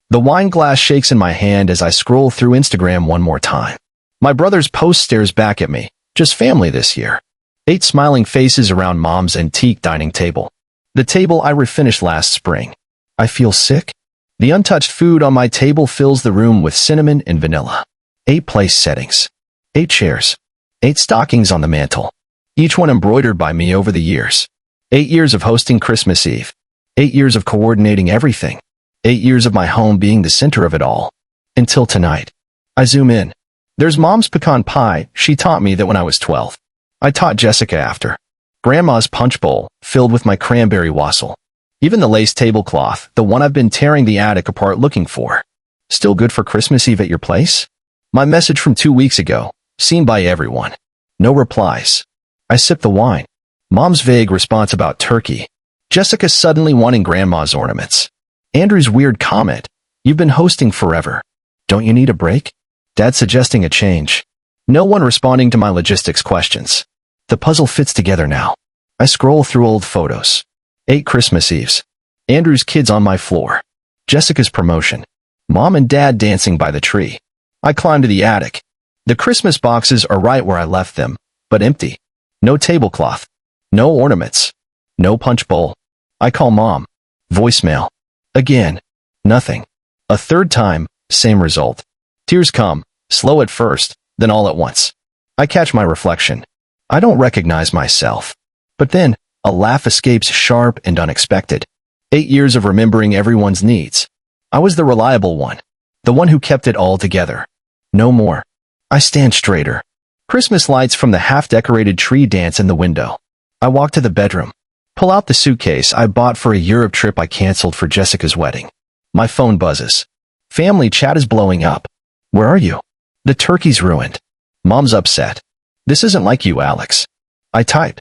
The wine glass shakes in my hand as I scroll through Instagram one more time. My brother's post stares back at me. Just family this year. 8 smiling faces around mom's antique dining table. The table I refinished last spring. I feel sick. The untouched food on my table fills the room with cinnamon and vanilla. 8 place settings. 8 chairs. 8 stockings on the mantel. Each one embroidered by me over the years. 8 years of hosting Christmas Eve. 8 years of coordinating everything. 8 years of my home being the center of it all. Until tonight. I zoom in. There's mom's pecan pie. She taught me that when I was 12. I taught Jessica after. Grandma's punch bowl, filled with my cranberry wassail. Even the lace tablecloth, the one I've been tearing the attic apart looking for. Still good for Christmas Eve at your place? My message from 2 weeks ago, seen by everyone. No replies. I sip the wine. Mom's vague response about turkey. Jessica suddenly wanting grandma's ornaments. Andrew's weird comment. You've been hosting forever. Don't you need a break? Dad suggesting a change. No one responding to my logistics questions. The puzzle fits together now. I scroll through old photos. 8 Christmas Eves. Andrew's kids on my floor. Jessica's promotion. Mom and Dad dancing by the tree. I climb to the attic. The Christmas boxes are right where I left them, but empty. No tablecloth. No ornaments. No punch bowl. I call Mom. Voicemail. Again. Nothing. A third time, same result. Tears come, slow at first, then all at once. I catch my reflection. I don't recognize myself. But then, a laugh escapes sharp and unexpected. 8 years of remembering everyone's needs. I was the reliable one. The one who kept it all together. No more. I stand straighter. Christmas lights from the half-decorated tree dance in the window. I walk to the bedroom. Pull out the suitcase I bought for a Europe trip I canceled for Jessica's wedding. My phone buzzes. Family chat is blowing up. Where are you? The turkey's ruined. Mom's upset. This isn't like you, Alex. I type.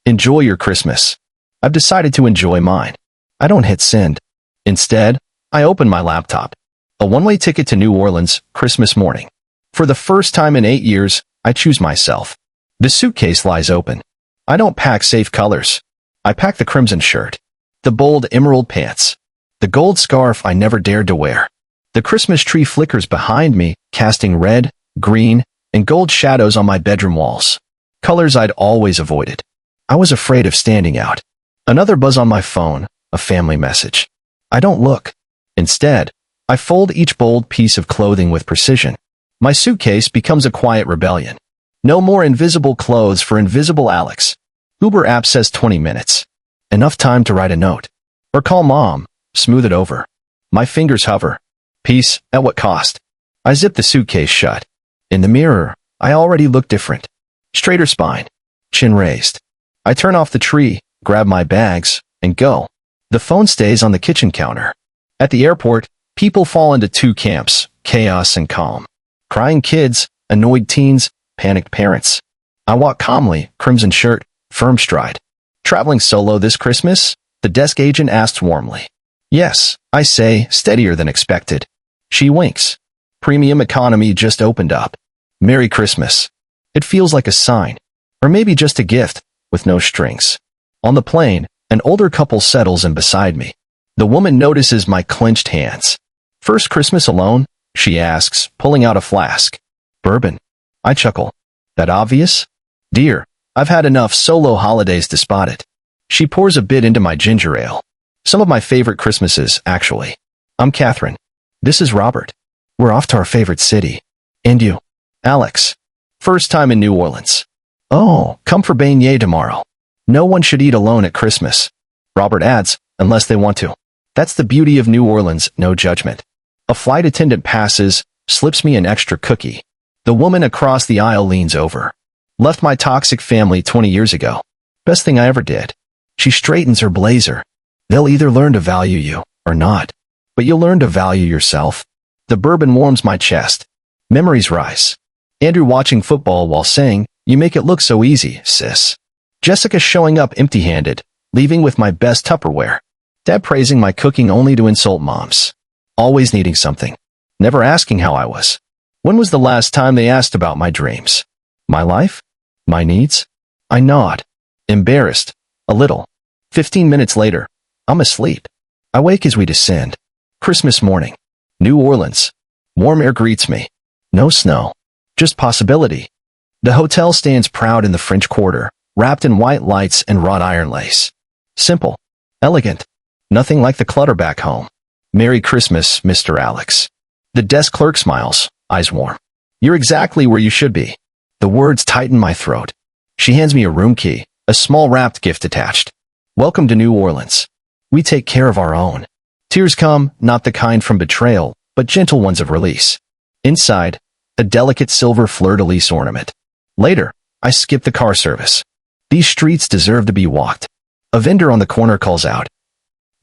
Enjoy your Christmas. I've decided to enjoy mine. I don't hit send. Instead, I open my laptop. A one-way ticket to New Orleans, Christmas morning. For the first time in 8 years, I choose myself. The suitcase lies open. I don't pack safe colors. I pack the crimson shirt. The bold emerald pants. The gold scarf I never dared to wear. The Christmas tree flickers behind me, casting red, green, and gold shadows on my bedroom walls. Colors I'd always avoided. I was afraid of standing out. Another buzz on my phone, a family message. I don't look. Instead, I fold each bold piece of clothing with precision. My suitcase becomes a quiet rebellion. No more invisible clothes for invisible Alex. Uber app says 20 minutes. Enough time to write a note. Or call Mom, smooth it over. My fingers hover. Peace, at what cost? I zip the suitcase shut. In the mirror, I already look different. Straighter spine. Chin raised. I turn off the tree, grab my bags, and go. The phone stays on the kitchen counter. At the airport, people fall into 2 camps, chaos and calm. Crying kids, annoyed teens, panicked parents. I walk calmly, crimson shirt, firm stride. Traveling solo this Christmas? The desk agent asks warmly. Yes, I say, steadier than expected. She winks. Premium economy just opened up. Merry Christmas. It feels like a sign. Or maybe just a gift, with no strings. On the plane, an older couple settles in beside me. The woman notices my clenched hands. First Christmas alone? She asks, pulling out a flask. Bourbon. I chuckle. That obvious? Dear, I've had enough solo holidays to spot it. She pours a bit into my ginger ale. Some of my favorite Christmases, actually. I'm Catherine. This is Robert. We're off to our favorite city. And you? Alex. First time in New Orleans. Oh, come for beignet tomorrow. No one should eat alone at Christmas. Robert adds, unless they want to. That's the beauty of New Orleans, no judgment. A flight attendant passes, slips me an extra cookie. The woman across the aisle leans over. Left my toxic family 20 years ago. Best thing I ever did. She straightens her blazer. They'll either learn to value you, or not. But you'll learn to value yourself. The bourbon warms my chest. Memories rise. Andrew watching football while saying, you make it look so easy, sis. Jessica showing up empty-handed, leaving with my best Tupperware. Dad praising my cooking only to insult moms. Always needing something. Never asking how I was. When was the last time they asked about my dreams? My life? My needs? I nod. Embarrassed. A little. 15 minutes later. I'm asleep. I wake as we descend. Christmas morning. New Orleans. Warm air greets me. No snow. Just possibility. The hotel stands proud in the French Quarter, wrapped in white lights and wrought iron lace. Simple. Elegant. Nothing like the clutter back home. Merry Christmas, Mr. Alex. The desk clerk smiles, eyes warm. You're exactly where you should be. The words tighten my throat. She hands me a room key, a small wrapped gift attached. Welcome to New Orleans. We take care of our own. Tears come, not the kind from betrayal, but gentle ones of release. Inside, a delicate silver fleur-de-lis ornament. Later, I skip the car service. These streets deserve to be walked. A vendor on the corner calls out.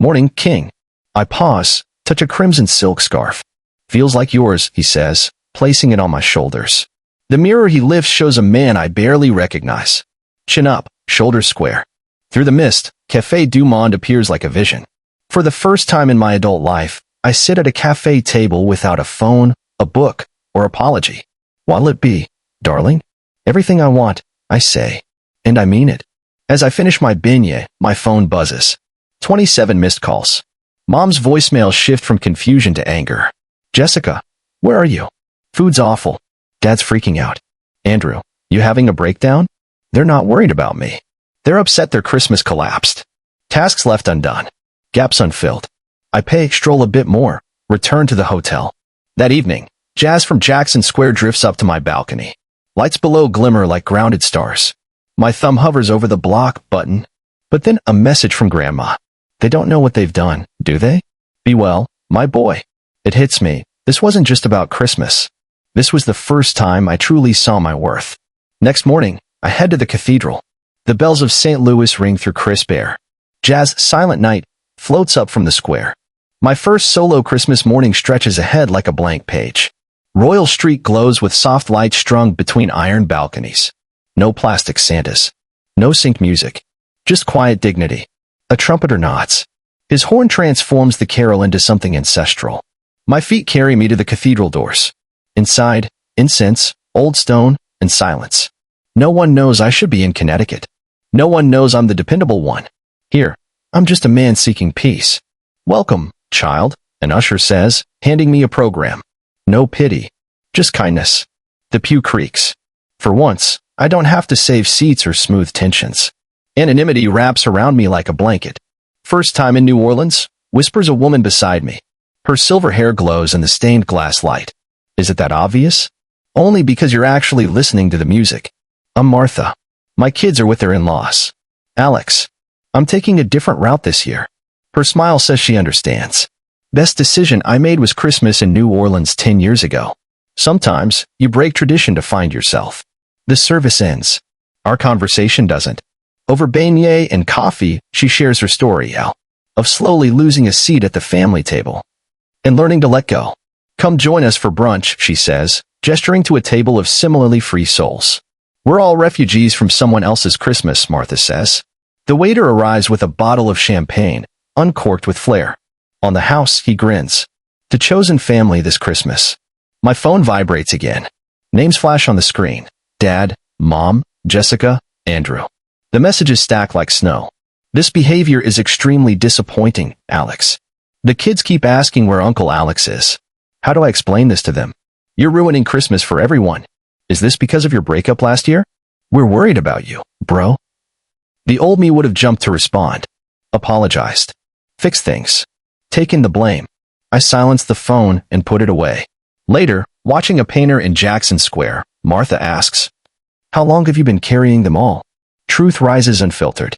Morning, King. I pause, touch a crimson silk scarf. Feels like yours, he says, placing it on my shoulders. The mirror he lifts shows a man I barely recognize. Chin up, shoulders square. Through the mist, Café du Monde appears like a vision. For the first time in my adult life, I sit at a cafe table without a phone, a book, or apology. What'll it be, darling? Everything I want, I say. And I mean it. As I finish my beignet, my phone buzzes. 27 missed calls. Mom's voicemails shift from confusion to anger. Jessica, where are you? Food's awful. Dad's freaking out. Andrew, you having a breakdown? They're not worried about me. They're upset their Christmas collapsed. Tasks left undone. Gaps unfilled. I stroll a bit more, return to the hotel. That evening, Jazz from Jackson Square drifts up to my balcony. Lights below glimmer like grounded stars. My thumb hovers over the block button, but then a message from Grandma. They don't know what they've done, do they? Be well, my boy. It hits me. This wasn't just about Christmas. This was the first time I truly saw my worth. Next morning, I head to the cathedral. The bells of St. Louis ring through crisp air. Jazz's Silent Night floats up from the square. My first solo Christmas morning stretches ahead like a blank page. Royal Street glows with soft lights strung between iron balconies. No plastic Santas. No sync music. Just quiet dignity. A trumpeter nods. His horn transforms the carol into something ancestral. My feet carry me to the cathedral doors. Inside, incense, old stone, and silence. No one knows I should be in Connecticut. No one knows I'm the dependable one. Here, I'm just a man seeking peace. Welcome, child, an usher says, handing me a program. No pity, just kindness. The pew creaks. For once, I don't have to save seats or smooth tensions. Anonymity wraps around me like a blanket. First time in New Orleans, whispers a woman beside me. Her silver hair glows in the stained glass light. Is it that obvious? Only because you're actually listening to the music. I'm Martha. My kids are with their in-laws. Alex. I'm taking a different route this year. Her smile says she understands. Best decision I made was Christmas in New Orleans 10 years ago. Sometimes, you break tradition to find yourself. The service ends. Our conversation doesn't. Over beignet and coffee, she shares her story, of slowly losing a seat at the family table and learning to let go. Come join us for brunch, she says, gesturing to a table of similarly free souls. We're all refugees from someone else's Christmas, Martha says. The waiter arrives with a bottle of champagne, uncorked with flair. On the house, he grins. The chosen family this Christmas. My phone vibrates again. Names flash on the screen. Dad, Mom, Jessica, Andrew. The messages stack like snow. This behavior is extremely disappointing, Alex. The kids keep asking where Uncle Alex is. How do I explain this to them? You're ruining Christmas for everyone. Is this because of your breakup last year? We're worried about you, bro. The old me would have jumped to respond. Apologized. Fixed things. Taken the blame. I silenced the phone and put it away. Later, watching a painter in Jackson Square, Martha asks, how long have you been carrying them all? Truth rises unfiltered.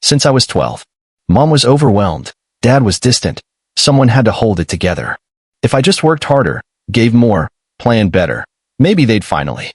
Since I was 12. Mom was overwhelmed. Dad was distant. Someone had to hold it together. If I just worked harder, gave more, planned better, maybe they'd finally.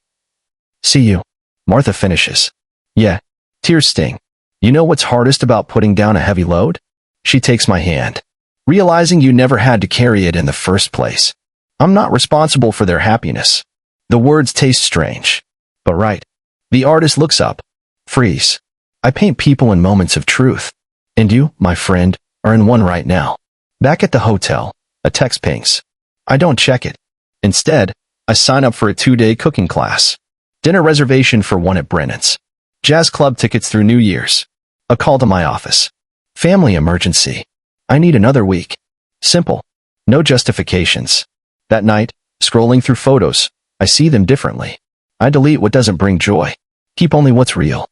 See you. Martha finishes. Yeah. Tears sting. You know what's hardest about putting down a heavy load? She takes my hand. Realizing you never had to carry it in the first place. I'm not responsible for their happiness. The words taste strange. But right. The artist looks up. Freeze. I paint people in moments of truth. And you, my friend, are in one right now. Back at the hotel, a text pings. I don't check it. Instead, I sign up for a 2-day cooking class. Dinner reservation for one at Brennan's. Jazz club tickets through New Year's. A call to my office. Family emergency. I need another week. Simple. No justifications. That night, scrolling through photos, I see them differently. I delete what doesn't bring joy. Keep only what's real.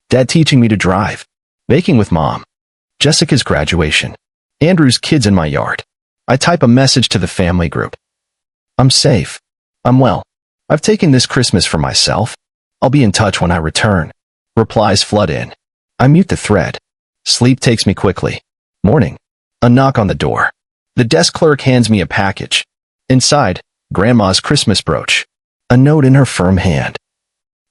Dad teaching me to drive. Baking with Mom. Jessica's graduation. Andrew's kids in my yard. I type a message to the family group. I'm safe. I'm well. I've taken this Christmas for myself. I'll be in touch when I return. Replies flood in. I mute the thread. Sleep takes me quickly. Morning. A knock on the door. The desk clerk hands me a package. Inside, Grandma's Christmas brooch. A note in her firm hand.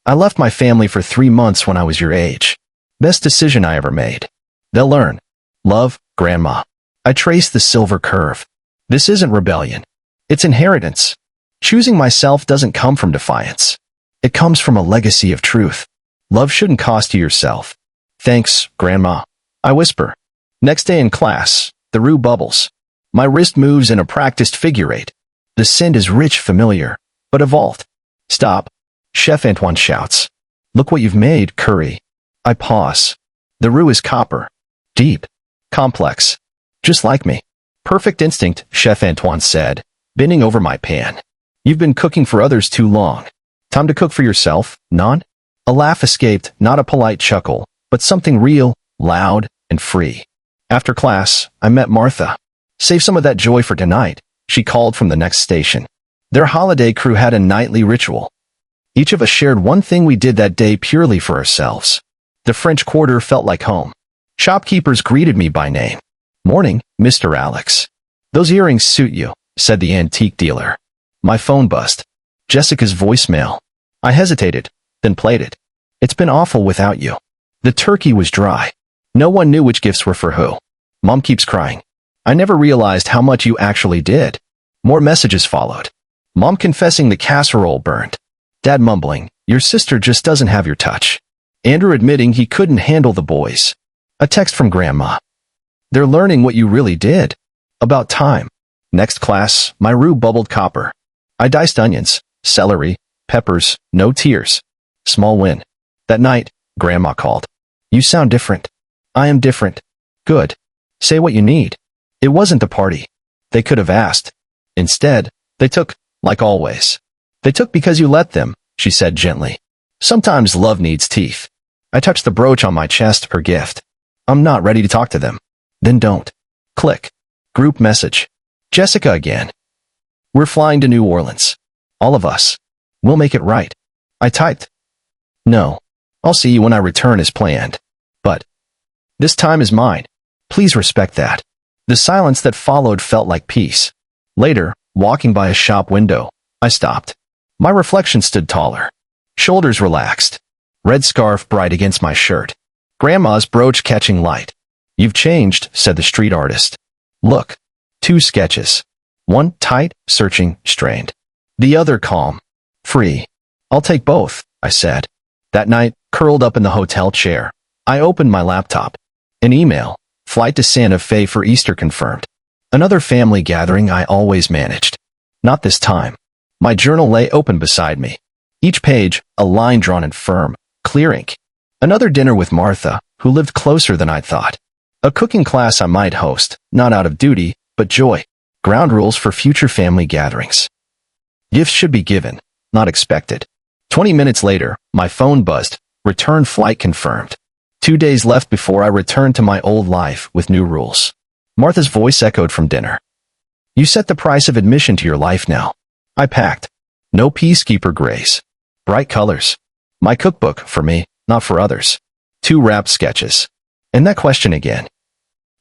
I left my family for 3 months when I was your age. Best decision I ever made. They'll learn. Love, Grandma. I trace the silver curve. This isn't rebellion. It's inheritance. Choosing myself doesn't come from defiance. It comes from a legacy of truth. Love shouldn't cost you yourself. Thanks, Grandma. I whisper. Next day in class, the roux bubbles. My wrist moves in a practiced figure eight. The scent is rich, familiar, but evolved. Stop. Chef Antoine shouts. Look what you've made, curry. I pause. The roux is copper. Deep. Complex. Just like me. Perfect instinct, Chef Antoine said, bending over my pan. You've been cooking for others too long. Time to cook for yourself, non? A laugh escaped, not a polite chuckle, but something real, loud, and free. After class, I met Martha. Save some of that joy for tonight, she called from the next station. Their holiday crew had a nightly ritual. Each of us shared one thing we did that day purely for ourselves. The French Quarter felt like home. Shopkeepers greeted me by name. Morning, Mr. Alex. Those earrings suit you, said the antique dealer. My phone buzzed. Jessica's voicemail. I hesitated, then played it. It's been awful without you. The turkey was dry. No one knew which gifts were for who. Mom keeps crying. I never realized how much you actually did. More messages followed. Mom confessing the casserole burned. Dad mumbling, your sister just doesn't have your touch. Andrew admitting he couldn't handle the boys. A text from Grandma. They're learning what you really did. About time. Next class, my roux bubbled copper. I diced onions, celery, peppers, no tears. Small win. That night, Grandma called. You sound different. I am different. Good. Say what you need. It wasn't the party. They could have asked. Instead, they took, like always. They took because you let them, she said gently. Sometimes love needs teeth. I touched the brooch on my chest, her gift. I'm not ready to talk to them. Then don't. Click. Group message. Jessica again. We're flying to New Orleans. All of us. We'll make it right. I typed. No. I'll see you when I return as planned. But this time is mine. Please respect that. The silence that followed felt like peace. Later, walking by a shop window, I stopped. My reflection stood taller. Shoulders relaxed. Red scarf bright against my shirt. Grandma's brooch catching light. You've changed, said the street artist. Look. 2 sketches. One tight, searching, strained. The other calm. Free. I'll take both, I said. That night, curled up in the hotel chair, I opened my laptop. An email. Flight to Santa Fe for Easter confirmed. Another family gathering I always managed. Not this time. My journal lay open beside me. Each page, a line drawn in firm, clear ink. Another dinner with Martha, who lived closer than I thought. A cooking class I might host, not out of duty, but joy. Ground rules for future family gatherings. Gifts should be given, not expected. 20 minutes later, my phone buzzed. Return flight confirmed. 2 days left before I returned to my old life with new rules. Martha's voice echoed from dinner. You set the price of admission to your life now. I packed. No peacekeeper grace. Bright colors. My cookbook, for me, not for others. 2 wrapped sketches. And that question again.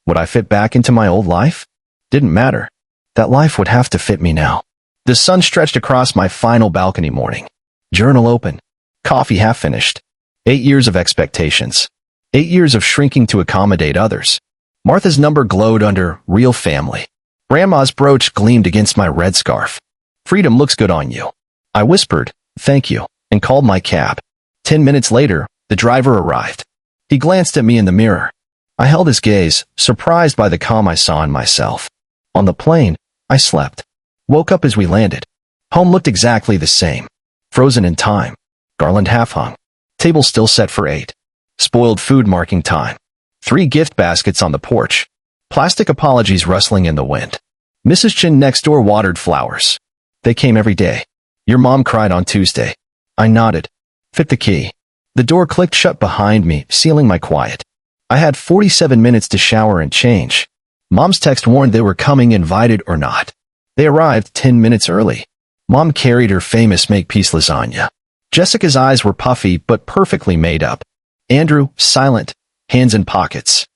Would I fit back into my old life? Didn't matter. That life would have to fit me now. The sun stretched across my final balcony morning. Journal open. Coffee half finished. 8 years of expectations. 8 years of shrinking to accommodate others. Martha's number glowed under real family. Grandma's brooch gleamed against my red scarf. Freedom looks good on you. I whispered, thank you, and called my cab. 10 minutes later, the driver arrived. He glanced at me in the mirror. I held his gaze, surprised by the calm I saw in myself. On the plane, I slept. Woke up as we landed. Home looked exactly the same. Frozen in time. Garland half hung. Table still set for 8. Spoiled food marking time. 3 gift baskets on the porch. Plastic apologies rustling in the wind. Mrs. Chin next door watered flowers. They came every day. Your mom cried on Tuesday. I nodded. Fit the key. The door clicked shut behind me, sealing my quiet. I had 47 minutes to shower and change. Mom's text warned they were coming, invited or not. They arrived 10 minutes early. Mom carried her famous make-peace lasagna. Jessica's eyes were puffy but perfectly made up. Andrew, silent, hands in pockets.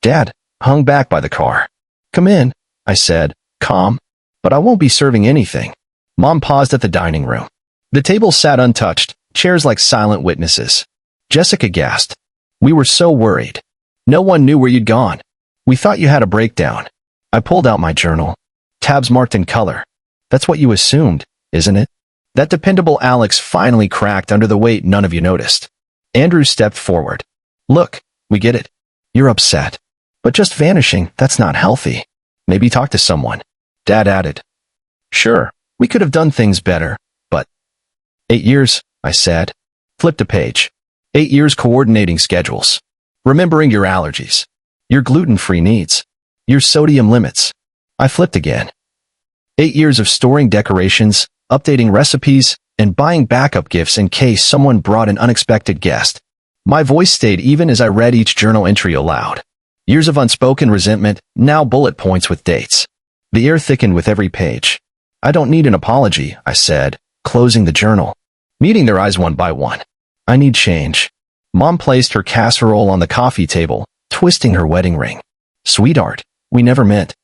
Dad, hung back by the car. Come in, I said, calm. But I won't be serving anything. Mom paused at the dining room. The table sat untouched, chairs like silent witnesses. Jessica gasped. We were so worried. No one knew where you'd gone. We thought you had a breakdown. I pulled out my journal. Tabs marked in color. That's what you assumed, isn't it? That dependable Alex finally cracked under the weight none of you noticed. Andrew stepped forward. Look, we get it. You're upset. But just vanishing, that's not healthy. Maybe talk to someone. Dad added. Sure, we could have done things better, but 8 years, I said. Flipped a page. 8 years coordinating schedules. Remembering your allergies. Your gluten-free needs. Your sodium limits. I flipped again. 8 years of storing decorations, updating recipes, and buying backup gifts in case someone brought an unexpected guest. My voice stayed even as I read each journal entry aloud. Years of unspoken resentment, now bullet points with dates. The air thickened with every page. I don't need an apology, I said, closing the journal. Meeting their eyes one by one. I need change. Mom placed her casserole on the coffee table, twisting her wedding ring. Sweetheart, we never met.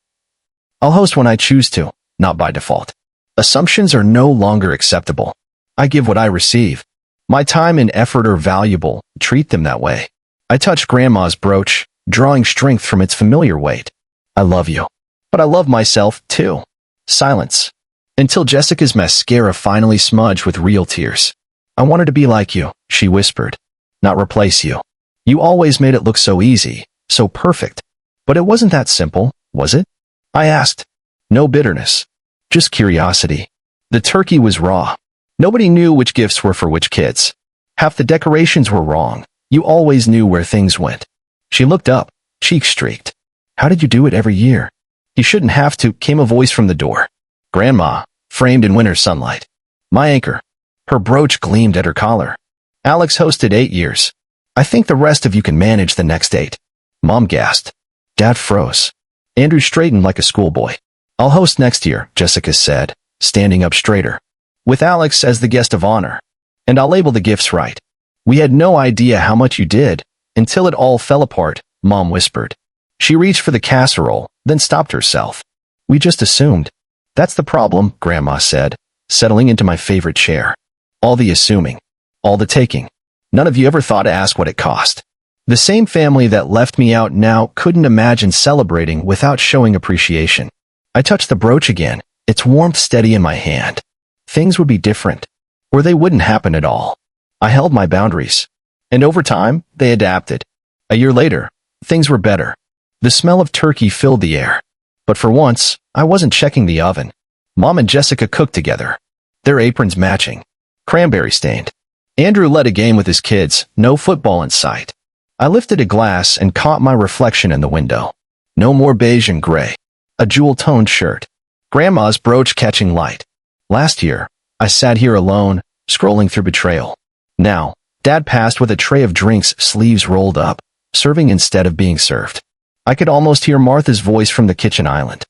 I'll host when I choose to, not by default. Assumptions are no longer acceptable. I give what I receive. My time and effort are valuable. Treat them that way. I touched Grandma's brooch, drawing strength from its familiar weight. I love you. But I love myself, too. Silence. Until Jessica's mascara finally smudged with real tears. I wanted to be like you, she whispered. Not replace you. You always made it look so easy, so perfect. But it wasn't that simple, was it? I asked. No bitterness. Just curiosity. The turkey was raw. Nobody knew which gifts were for which kids. Half the decorations were wrong. You always knew where things went. She looked up, cheeks streaked. How did you do it every year? You shouldn't have to, came a voice from the door. Grandma, framed in winter sunlight. My anchor. Her brooch gleamed at her collar. Alex hosted 8 years. I think the rest of you can manage the next 8. Mom gasped. Dad froze. Andrew straightened like a schoolboy. I'll host next year, Jessica said, standing up straighter. With Alex as the guest of honor. And I'll label the gifts right. We had no idea how much you did, until it all fell apart, Mom whispered. She reached for the casserole, then stopped herself. We just assumed. That's the problem, Grandma said, settling into my favorite chair. All the assuming. All the taking. None of you ever thought to ask what it cost. The same family that left me out now couldn't imagine celebrating without showing appreciation. I touched the brooch again, its warmth steady in my hand. Things would be different. Or they wouldn't happen at all. I held my boundaries. And over time, they adapted. A year later, things were better. The smell of turkey filled the air. But for once, I wasn't checking the oven. Mom and Jessica cooked together. Their aprons matching. Cranberry stained. Andrew led a game with his kids, no football in sight. I lifted a glass and caught my reflection in the window. No more beige and gray. A jewel-toned shirt. Grandma's brooch catching light. Last year, I sat here alone, scrolling through betrayal. Now, Dad passed with a tray of drinks, sleeves rolled up, serving instead of being served. I could almost hear Martha's voice from the kitchen island.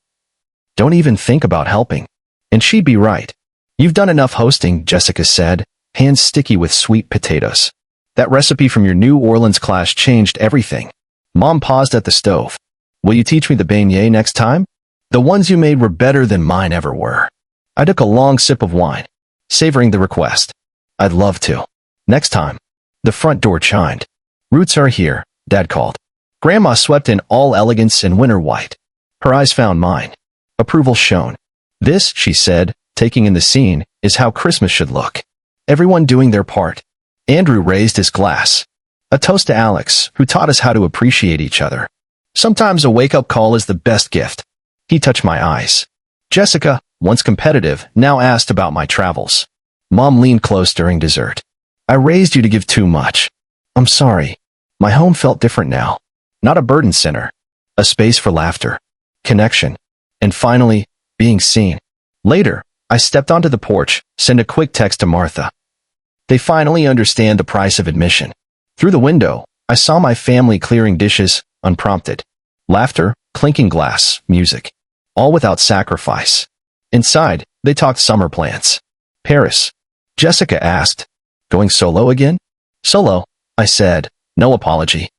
Don't even think about helping. And she'd be right. You've done enough hosting, Jessica said, hands sticky with sweet potatoes. That recipe from your New Orleans class changed everything. Mom paused at the stove. Will you teach me the beignet next time? The ones you made were better than mine ever were. I took a long sip of wine, savoring the request. I'd love to. Next time. The front door chimed. Roots are here, Dad called. Grandma swept in all elegance in winter white. Her eyes found mine. Approval shone. This, she said, taking in the scene, is how Christmas should look. Everyone doing their part. Andrew raised his glass. A toast to Alex, who taught us how to appreciate each other. Sometimes a wake-up call is the best gift. He touched my eyes. Jessica, once competitive, now asked about my travels. Mom leaned close during dessert. I raised you to give too much. I'm sorry. My home felt different now. Not a burden center. A space for laughter. Connection. And finally, being seen. Later, I stepped onto the porch, sent a quick text to Martha. They finally understand the price of admission. Through the window, I saw my family clearing dishes, unprompted. Laughter, clinking glass, music. All without sacrifice. Inside, they talked summer plans. Paris. Jessica asked, "Going solo again?" "Solo," I said, no apology.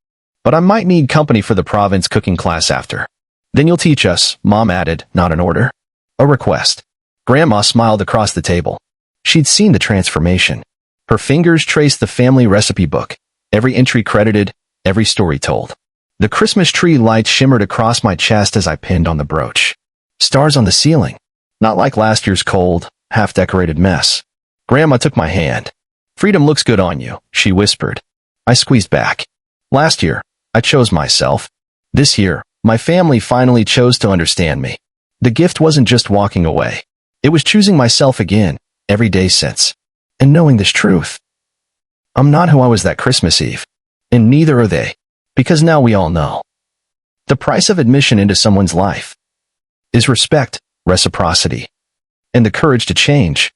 "But I might need company for the province cooking class after." "Then you'll teach us," Mom added, not an order. A request. Grandma smiled across the table. She'd seen the transformation. Her fingers traced the family recipe book, every entry credited, every story told. The Christmas tree light shimmered across my chest as I pinned on the brooch. Stars on the ceiling. Not like last year's cold, half-decorated mess. Grandma took my hand. "Freedom looks good on you," she whispered. I squeezed back. Last year, I chose myself. This year, my family finally chose to understand me. The gift wasn't just walking away. It was choosing myself again, every day since. And knowing this truth. I'm not who I was that Christmas Eve. And neither are they. Because now we all know. The price of admission into someone's life is respect, reciprocity, and the courage to change.